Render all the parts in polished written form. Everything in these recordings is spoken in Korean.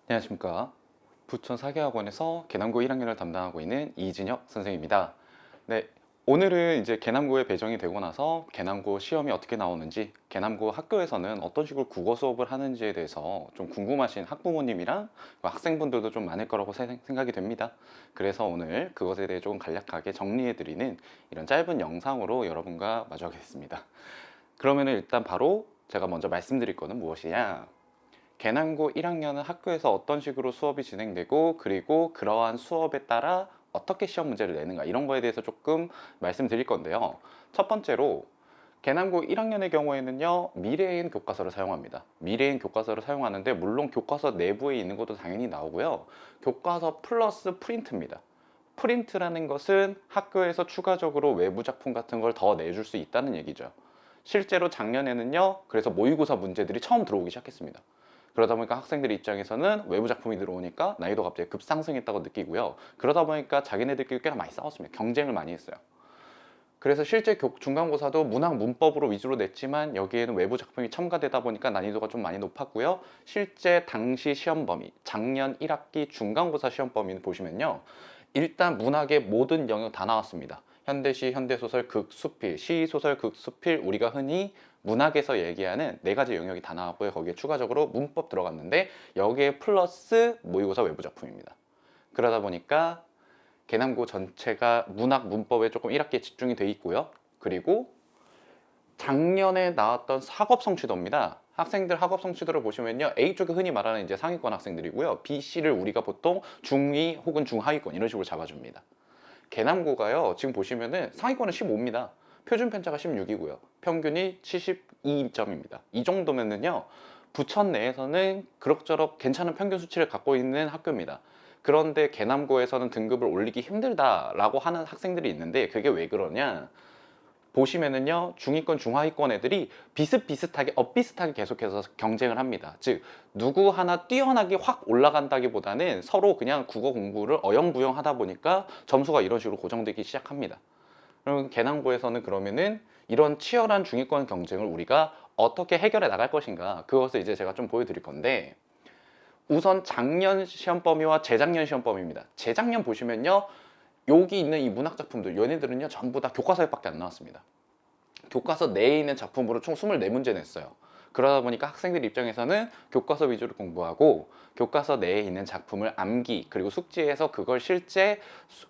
안녕하십니까. 부천 사교학원에서 계남고 1학년을 담당하고 있는 이진혁 선생입니다. 네, 오늘은 이제 계남고에 배정이 되고 나서 계남고 시험이 어떻게 나오는지, 계남고 학교에서는 어떤 식으로 국어 수업을 하는지에 대해서 좀 궁금하신 학부모님이랑 학생분들도 좀 많을 거라고 생각이 됩니다. 그래서 오늘 그것에 대해 조금 간략하게 정리해드리는 이런 짧은 영상으로 여러분과 마주하겠습니다. 그러면 일단 바로 제가 먼저 말씀드릴 거는 무엇이냐? 계남고 1학년은 학교에서 어떤 식으로 수업이 진행되고, 그리고 그러한 수업에 따라 어떻게 시험 문제를 내는가, 이런 거에 대해서 조금 말씀드릴 건데요. 첫 번째로 계남고 1학년의 경우에는요, 미래인 교과서를 사용합니다. 미래인 교과서를 사용하는데, 물론 교과서 내부에 있는 것도 당연히 나오고요, 교과서 플러스 프린트입니다. 프린트라는 것은 학교에서 추가적으로 외부 작품 같은 걸 더 내줄 수 있다는 얘기죠. 실제로 작년에는요, 그래서 모의고사 문제들이 처음 들어오기 시작했습니다. 그러다 보니까 학생들 입장에서는 외부 작품이 들어오니까 난이도가 갑자기 급상승했다고 느끼고요. 그러다 보니까 자기네들끼리 꽤나 많이 싸웠습니다. 경쟁을 많이 했어요. 그래서 실제 중간고사도 문학 문법으로 위주로 냈지만, 여기에는 외부 작품이 첨가되다 보니까 난이도가 좀 많이 높았고요. 실제 당시 시험 범위, 작년 1학기 중간고사 시험 범위는 보시면요, 일단 문학의 모든 영역 다 나왔습니다. 현대시, 현대소설, 극수필, 시소설, 극수필, 우리가 흔히 문학에서 얘기하는 4가지 영역이 다 나왔고요. 거기에 추가적으로 문법 들어갔는데, 여기에 플러스 모의고사 외부 작품입니다. 그러다 보니까 계남고 전체가 문학 문법에 조금 1학기에 집중이 돼 있고요. 그리고 작년에 나왔던 학업 성취도입니다. 학생들 학업 성취도를 보시면요, A쪽에 흔히 말하는 이제 상위권 학생들이고요, B, C를 우리가 보통 중위 혹은 중하위권 이런 식으로 잡아줍니다. 계남고가요, 지금 보시면은 상위권은 15입니다. 표준 편차가 16이고요. 평균이 72점입니다. 이 정도면은요, 부천 내에서는 그럭저럭 괜찮은 평균 수치를 갖고 있는 학교입니다. 그런데 계남고에서는 등급을 올리기 힘들다라고 하는 학생들이 있는데, 그게 왜 그러냐? 보시면은요, 중위권, 중하위권 애들이 비슷비슷하게, 엇비슷하게 계속해서 경쟁을 합니다. 즉, 누구 하나 뛰어나게 확 올라간다기보다는 서로 그냥 국어 공부를 어영부영 하다 보니까 점수가 이런 식으로 고정되기 시작합니다. 그럼 계남고에서는 그러면은 이런 치열한 중위권 경쟁을 우리가 어떻게 해결해 나갈 것인가, 그것을 이제 제가 좀 보여드릴 건데, 우선 작년 시험 범위와 재작년 시험 범위입니다. 재작년 보시면요, 여기 있는 이 문학 작품들, 얘네들은요 전부 다 교과서에밖에 안 나왔습니다. 교과서 내에 있는 작품으로 총 24문제 냈어요. 그러다 보니까 학생들 입장에서는 교과서 위주로 공부하고, 교과서 내에 있는 작품을 암기 그리고 숙지해서 그걸 실제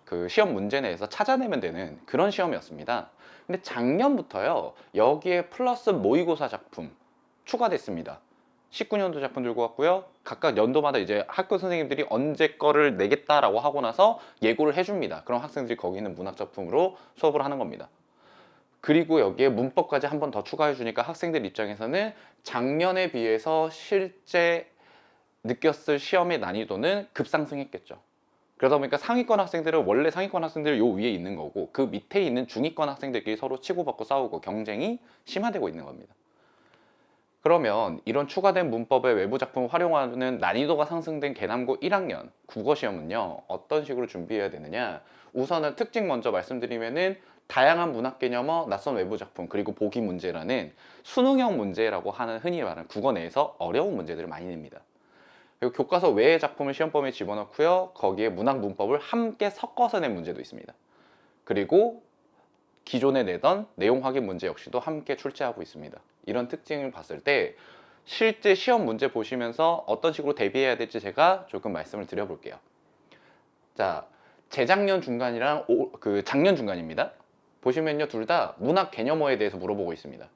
그 시험 문제 내에서 찾아내면 되는 그런 시험이었습니다. 근데 작년부터요, 여기에 플러스 모의고사 작품 추가됐습니다. 19년도 작품 들고 왔고요. 각각 연도마다 이제 학교 선생님들이 언제 거를 내겠다라고 하고 나서 예고를 해줍니다. 그럼 학생들이 거기 있는 문학 작품으로 수업을 하는 겁니다. 그리고 여기에 문법까지 한 번 더 추가해 주니까 학생들 입장에서는 작년에 비해서 실제 느꼈을 시험의 난이도는 급상승했겠죠. 그러다 보니까 상위권 학생들은 원래 상위권 학생들 요 위에 있는 거고, 그 밑에 있는 중위권 학생들끼리 서로 치고받고 싸우고 경쟁이 심화되고 있는 겁니다. 그러면 이런 추가된 문법의 외부 작품을 활용하는 난이도가 상승된 계남고 1학년 국어 시험은요, 어떤 식으로 준비해야 되느냐? 우선은 특징 먼저 말씀드리면은, 다양한 문학 개념어, 낯선 외부 작품, 그리고 보기 문제라는 수능형 문제라고 하는, 흔히 말하는 국어 내에서 어려운 문제들을 많이 냅니다. 그리고 교과서 외의 작품을 시험 범위에 집어넣고요, 거기에 문학 문법을 함께 섞어서 낸 문제도 있습니다. 그리고 기존에 내던 내용 확인 문제 역시도 함께 출제하고 있습니다. 이런 특징을 봤을 때 실제 시험 문제 보시면서 어떤 식으로 대비해야 될지 제가 조금 말씀을 드려볼게요. 자, 재작년 중간이랑 작년 중간입니다. 보시면요, 둘 다 문학 개념어에 대해서 물어보고 있습니다.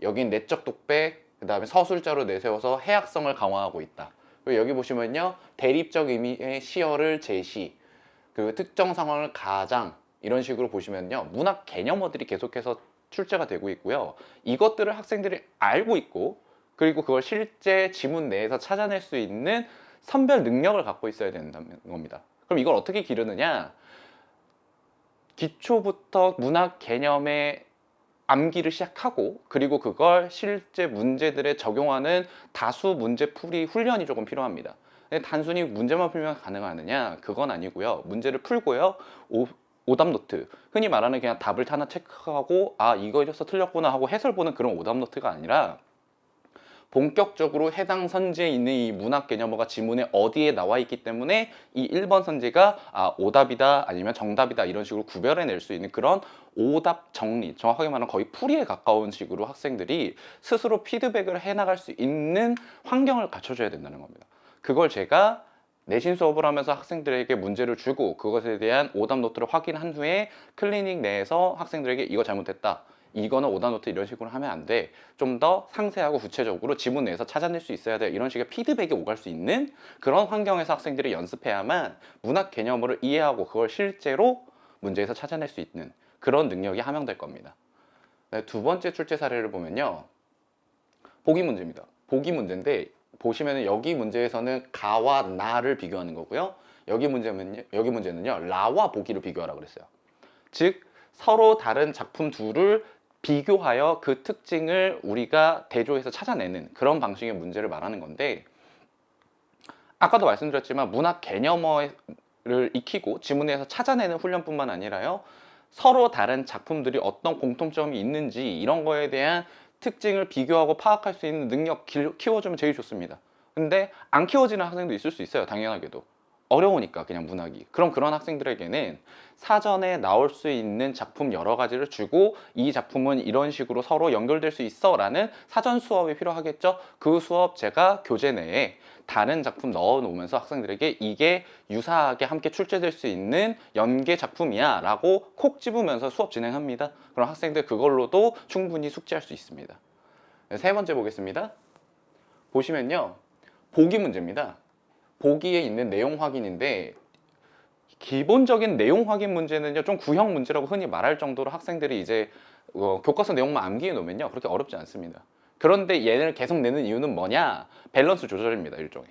여긴 내적 독백, 그 다음에 서술자로 내세워서 해학성을 강화하고 있다. 그리고 여기 보시면요, 대립적 의미의 시어를 제시, 그 특정 상황을 가장, 이런 식으로 보시면요, 문학 개념어들이 계속해서 출제가 되고 있고요. 이것들을 학생들이 알고 있고, 그리고 그걸 실제 지문 내에서 찾아낼 수 있는 선별 능력을 갖고 있어야 된다는 겁니다. 그럼 이걸 어떻게 기르느냐? 기초부터 문학 개념의 암기를 시작하고, 그리고 그걸 실제 문제들에 적용하는 다수 문제풀이 훈련이 조금 필요합니다. 단순히 문제만 풀면 가능하느냐? 그건 아니고요. 문제를 풀고요, 오답 노트, 흔히 말하는 그냥 답을 하나 체크하고 아 이거 이래서 틀렸구나 하고 해설 보는 그런 오답 노트가 아니라, 본격적으로 해당 선지에 있는 이 문학 개념어가 지문에 어디에 나와 있기 때문에 이 1번 선지가 오답이다 아니면 정답이다 이런 식으로 구별해낼 수 있는 그런 오답 정리, 정확하게 말하면 거의 풀이에 가까운 식으로 학생들이 스스로 피드백을 해나갈 수 있는 환경을 갖춰줘야 된다는 겁니다. 그걸 제가 내신 수업을 하면서 학생들에게 문제를 주고 그것에 대한 오답 노트를 확인한 후에 클리닉 내에서 학생들에게 이거 잘못했다, 이거는 오답 노트 이런 식으로 하면 안 돼, 좀 더 상세하고 구체적으로 지문 내에서 찾아낼 수 있어야 돼, 이런 식의 피드백이 오갈 수 있는 그런 환경에서 학생들이 연습해야만 문학 개념을 이해하고 그걸 실제로 문제에서 찾아낼 수 있는 그런 능력이 함양될 겁니다. 네, 두 번째 출제 사례를 보면요, 보기 문제입니다. 보기 문제인데 보시면 여기 문제에서는 가와 나를 비교하는 거고요. 여기 문제는요 라와 보기를 비교하라고 그랬어요. 즉 서로 다른 작품 둘을 비교하여 그 특징을 우리가 대조해서 찾아내는 그런 방식의 문제를 말하는 건데, 아까도 말씀드렸지만 문학 개념어를 익히고 지문에서 찾아내는 훈련뿐만 아니라요, 서로 다른 작품들이 어떤 공통점이 있는지 이런 거에 대한 특징을 비교하고 파악할 수 있는 능력 키워주면 제일 좋습니다. 근데 안 키워지는 학생도 있을 수 있어요. 당연하게도 어려우니까 그냥 문학이. 그럼 그런 학생들에게는 사전에 나올 수 있는 작품 여러 가지를 주고 이 작품은 이런 식으로 서로 연결될 수 있어 라는 사전 수업이 필요하겠죠. 그 수업 제가 교재 내에 다른 작품 넣어 놓으면서 학생들에게 이게 유사하게 함께 출제될 수 있는 연계 작품이야 라고 콕 집으면서 수업 진행합니다. 그럼 학생들 그걸로도 충분히 숙지할 수 있습니다. 세 번째 보겠습니다. 보시면요, 보기 문제입니다. 보기에 있는 내용 확인인데, 기본적인 내용 확인 문제는요 좀 구형 문제라고 흔히 말할 정도로 학생들이 이제 교과서 내용만 암기해 놓으면요 그렇게 어렵지 않습니다. 그런데 얘를 계속 내는 이유는 뭐냐? 밸런스 조절입니다. 일종의.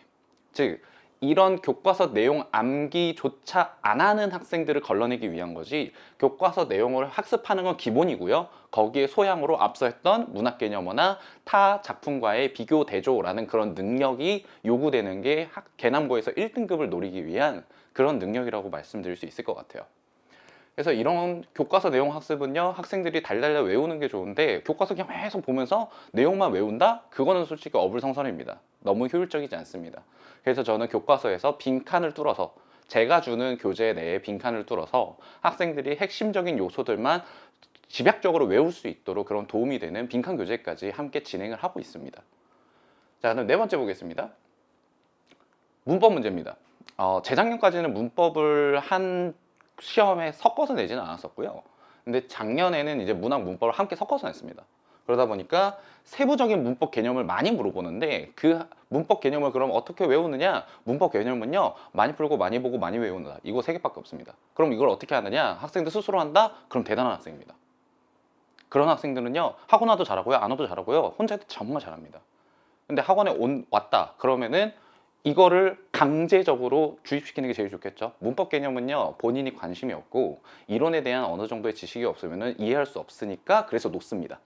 즉 이런 교과서 내용 암기조차 안 하는 학생들을 걸러내기 위한 거지, 교과서 내용을 학습하는 건 기본이고요. 거기에 소양으로 앞서 했던 문학 개념어나 타 작품과의 비교 대조라는 그런 능력이 요구되는 게 개남고에서 1등급을 노리기 위한 그런 능력이라고 말씀드릴 수 있을 것 같아요. 그래서 이런 교과서 내용 학습은요 학생들이 달달달 외우는 게 좋은데, 교과서 그냥 계속 보면서 내용만 외운다? 그거는 솔직히 어불성설입니다. 너무 효율적이지 않습니다. 그래서 저는 교과서에서 빈칸을 뚫어서, 제가 주는 교재 내에 빈칸을 뚫어서 학생들이 핵심적인 요소들만 집약적으로 외울 수 있도록 그런 도움이 되는 빈칸 교재까지 함께 진행을 하고 있습니다. 자, 그럼 네 번째 보겠습니다. 문법 문제입니다. 재작년까지는 문법을 한 시험에 섞어서 내지는 않았었고요. 근데 작년에는 이제 문학 문법을 함께 섞어서 냈습니다. 그러다 보니까 세부적인 문법 개념을 많이 물어보는데, 그 문법 개념을 그럼 어떻게 외우느냐? 문법 개념은요 많이 풀고 많이 보고 많이 외운다, 이거 세 개밖에 없습니다. 그럼 이걸 어떻게 하느냐? 학생들 스스로 한다? 그럼 대단한 학생입니다. 그런 학생들은요 학원 와도 잘하고요, 안 와도 잘하고요, 혼자 해도 정말 잘합니다. 근데 학원에 왔다 그러면은 이거를 강제적으로 주입시키는 게 제일 좋겠죠. 문법 개념은요 본인이 관심이 없고 이론에 대한 어느 정도의 지식이 없으면 이해할 수 없으니까 그래서 놓습니다.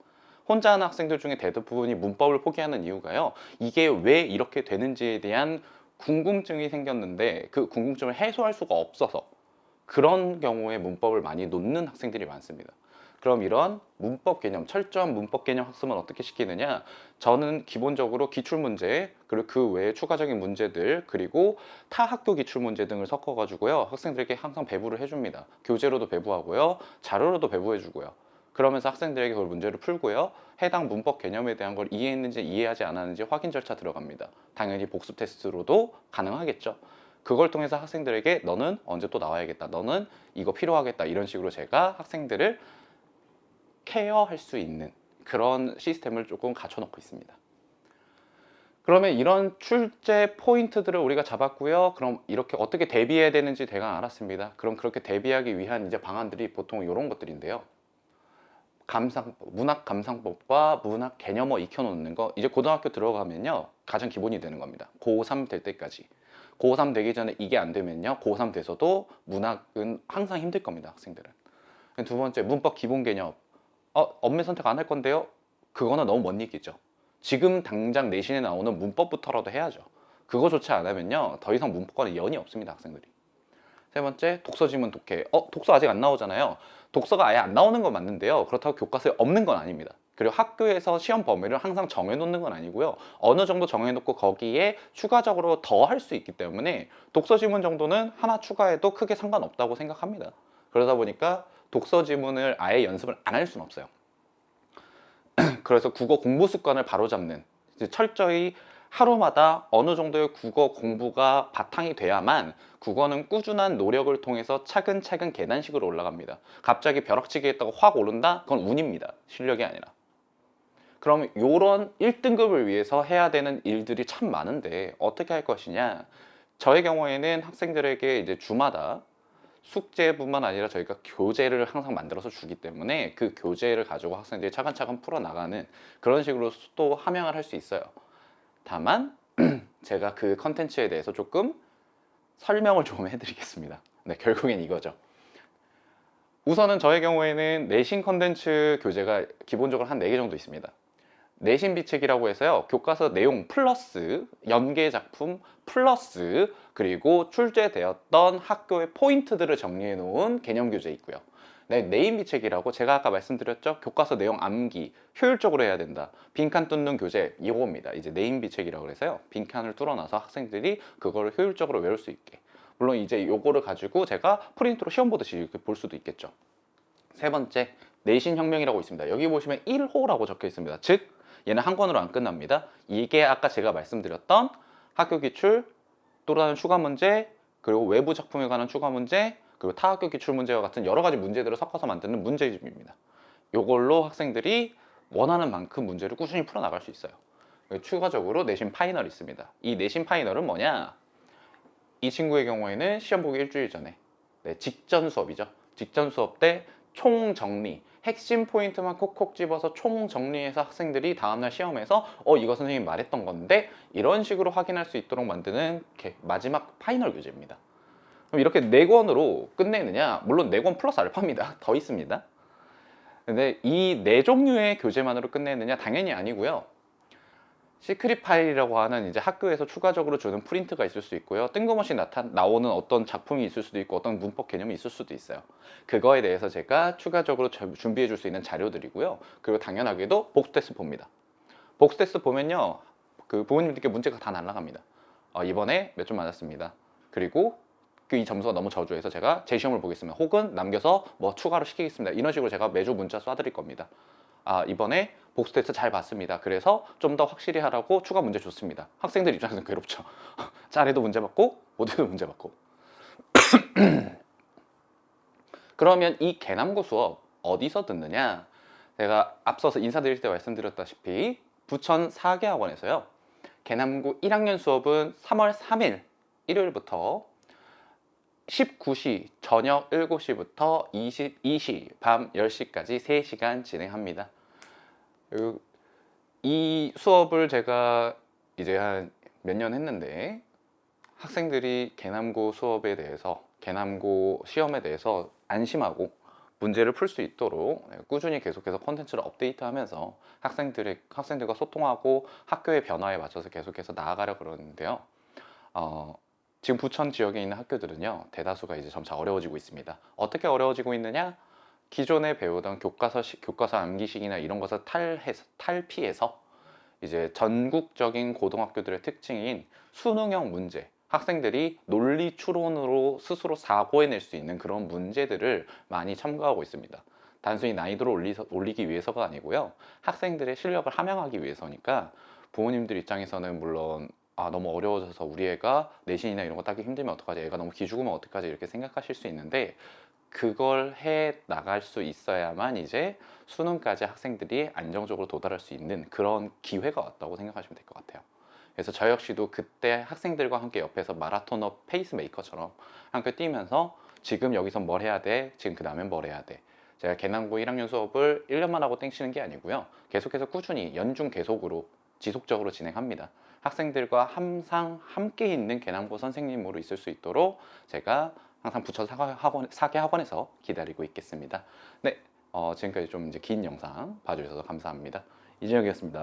혼자 하는 학생들 중에 대부분이 문법을 포기하는 이유가요, 이게 왜 이렇게 되는지에 대한 궁금증이 생겼는데 그 궁금증을 해소할 수가 없어서 그런 경우에 문법을 많이 놓는 학생들이 많습니다. 그럼 이런 문법 개념, 철저한 문법 개념 학습은 어떻게 시키느냐? 저는 기본적으로 기출문제, 그리고 그 외에 추가적인 문제들, 그리고 타 학교 기출문제 등을 섞어가지고요 학생들에게 항상 배부를 해줍니다. 교재로도 배부하고요, 자료로도 배부해주고요. 그러면서 학생들에게 그걸 문제를 풀고요, 해당 문법 개념에 대한 걸 이해했는지 이해하지 않았는지 확인 절차 들어갑니다. 당연히 복습 테스트로도 가능하겠죠. 그걸 통해서 학생들에게 너는 언제 또 나와야겠다, 너는 이거 필요하겠다, 이런 식으로 제가 학생들을 케어할 수 있는 그런 시스템을 조금 갖춰놓고 있습니다. 그러면 이런 출제 포인트들을 우리가 잡았고요. 그럼 이렇게 어떻게 대비해야 되는지 대강 알았습니다. 그럼 그렇게 대비하기 위한 이제 방안들이 보통 이런 것들인데요. 문학 감상법과 문학 개념어 익혀놓는 거, 이제 고등학교 들어가면요 가장 기본이 되는 겁니다. 고3 될 때까지. 고3 되기 전에 이게 안 되면요 고3 돼서도 문학은 항상 힘들 겁니다. 학생들은. 두 번째, 문법 기본 개념. 업무 선택 안 할 건데요? 그거는 너무 먼 얘기죠. 지금 당장 내신에 나오는 문법부터라도 해야죠. 그거조차 안 하면요 더 이상 문법과는 연이 없습니다. 학생들이. 세 번째, 독서 지문 독해. 독서 아직 안 나오잖아요. 독서가 아예 안 나오는 건 맞는데요, 그렇다고 교과서에 없는 건 아닙니다. 그리고 학교에서 시험 범위를 항상 정해놓는 건 아니고요. 어느 정도 정해놓고 거기에 추가적으로 더 할 수 있기 때문에 독서 지문 정도는 하나 추가해도 크게 상관없다고 생각합니다. 그러다 보니까 독서 지문을 아예 연습을 안 할 수는 없어요. 그래서 국어 공부 습관을 바로잡는, 이제 철저히 하루마다 어느 정도의 국어 공부가 바탕이 돼야만 국어는 꾸준한 노력을 통해서 차근차근 계단식으로 올라갑니다. 갑자기 벼락치기 했다고 확 오른다? 그건 운입니다. 실력이 아니라. 그럼 이런 1등급을 위해서 해야 되는 일들이 참 많은데 어떻게 할 것이냐? 저의 경우에는 학생들에게 이제 주마다 숙제뿐만 아니라 저희가 교재를 항상 만들어서 주기 때문에 그 교재를 가지고 학생들이 차근차근 풀어나가는 그런 식으로 또 함양을 할 수 있어요. 다만 제가 그 컨텐츠에 대해서 조금 설명을 좀 해드리겠습니다. 네, 결국엔 이거죠. 우선은 저의 경우에는 내신 컨텐츠 교재가 기본적으로 한 4개 정도 있습니다. 내신 비책이라고 해서요, 교과서 내용 플러스 연계 작품 플러스 그리고 출제되었던 학교의 포인트들을 정리해 놓은 개념 교재 있고요. 네, 내인 비책이라고 제가 아까 말씀드렸죠, 교과서 내용 암기 효율적으로 해야 된다, 빈칸 뚫는 교재, 이겁니다. 이제 내인 비책이라고 해서요, 빈칸을 뚫어놔서 학생들이 그거를 효율적으로 외울 수 있게. 물론 이제 요거를 가지고 제가 프린트로 시험 보듯이 이렇게 볼 수도 있겠죠. 세 번째, 내신 혁명이라고 있습니다. 여기 보시면 1호라고 적혀 있습니다. 즉 얘는 한 권으로 안 끝납니다. 이게 아까 제가 말씀드렸던 학교 기출, 또 다른 추가 문제, 그리고 외부 작품에 관한 추가 문제, 그리고 타학교 기출 문제와 같은 여러 가지 문제들을 섞어서 만드는 문제집입니다. 이걸로 학생들이 원하는 만큼 문제를 꾸준히 풀어나갈 수 있어요. 추가적으로 내신 파이널이 있습니다. 이 내신 파이널은 뭐냐? 이 친구의 경우에는 시험 보기 일주일 전에, 네, 직전 수업이죠. 직전 수업 때 총정리, 핵심 포인트만 콕콕 집어서 총정리해서 학생들이 다음날 시험에서 이거 선생님이 말했던 건데 이런 식으로 확인할 수 있도록 만드는 마지막 파이널 교재입니다. 그럼 이렇게 4권으로 끝내느냐? 물론 4권 플러스 알파입니다. 더 있습니다. 근데 이 4종류의 교재만으로 끝내느냐? 당연히 아니고요. 시크릿 파일이라고 하는 이제 학교에서 추가적으로 주는 프린트가 있을 수 있고요. 뜬금없이 나오는 어떤 작품이 있을 수도 있고 어떤 문법 개념이 있을 수도 있어요. 그거에 대해서 제가 추가적으로 준비해 줄 수 있는 자료들이고요. 그리고 당연하게도 복수 테스트 봅니다. 복수 테스트 보면요, 그 부모님들께 문제가 다 날아갑니다. 이번에 몇 점 맞았습니다. 그리고 이 점수가 너무 저조해서 제가 재시험을 보겠습니다. 혹은 남겨서 뭐 추가로 시키겠습니다. 이런 식으로 제가 매주 문자 쏴드릴 겁니다. 이번에 복수 테스트 잘 봤습니다. 그래서 좀 더 확실히 하라고 추가 문제 줬습니다. 학생들 입장에서는 괴롭죠. 짤에도 문제 받고 모두도 문제 받고. 그러면 이 개남고 수업 어디서 듣느냐? 제가 앞서서 인사드릴 때 말씀드렸다시피 부천 4개 학원에서요, 개남고 1학년 수업은 3월 3일 일요일부터 19시 저녁 7시부터 22시 밤 10시까지 3시간 진행합니다. 이 수업을 제가 이제 한 몇 년 했는데 학생들이 개남고 수업에 대해서, 개남고 시험에 대해서 안심하고 문제를 풀 수 있도록 꾸준히 계속해서 콘텐츠를 업데이트하면서 학생들과 소통하고 학교의 변화에 맞춰서 계속해서 나아가려 그러는데요. 지금 부천 지역에 있는 학교들은요, 대다수가 이제 점차 어려워지고 있습니다. 어떻게 어려워지고 있느냐? 기존에 배우던 교과서 암기식이나 이런 것을 탈피해서 이제 전국적인 고등학교들의 특징인 수능형 문제, 학생들이 논리 추론으로 스스로 사고해낼 수 있는 그런 문제들을 많이 첨가하고 있습니다. 단순히 난이도를 올리기 위해서가 아니고요, 학생들의 실력을 함양하기 위해서니까 부모님들 입장에서는 물론 너무 어려워져서 우리 애가 내신이나 이런 거 따기 힘들면 어떡하지, 애가 너무 기죽으면 어떡하지, 이렇게 생각하실 수 있는데, 그걸 해 나갈 수 있어야만 이제 수능까지 학생들이 안정적으로 도달할 수 있는 그런 기회가 왔다고 생각하시면 될 것 같아요. 그래서 저 역시도 그때 학생들과 함께 옆에서 마라토너 페이스메이커처럼 함께 뛰면서 지금 여기서 뭘 해야 돼, 지금 그 다음엔 뭘 해야 돼. 제가 개남고 1학년 수업을 1년만 하고 땡치는 게 아니고요, 계속해서 꾸준히 연중 계속으로 지속적으로 진행합니다. 학생들과 항상 함께 있는 개남고 선생님으로 있을 수 있도록 제가 항상 부천 사계 학원에서 기다리고 있겠습니다. 네, 지금까지 좀 이제 긴 영상 봐주셔서 감사합니다. 이진혁이었습니다.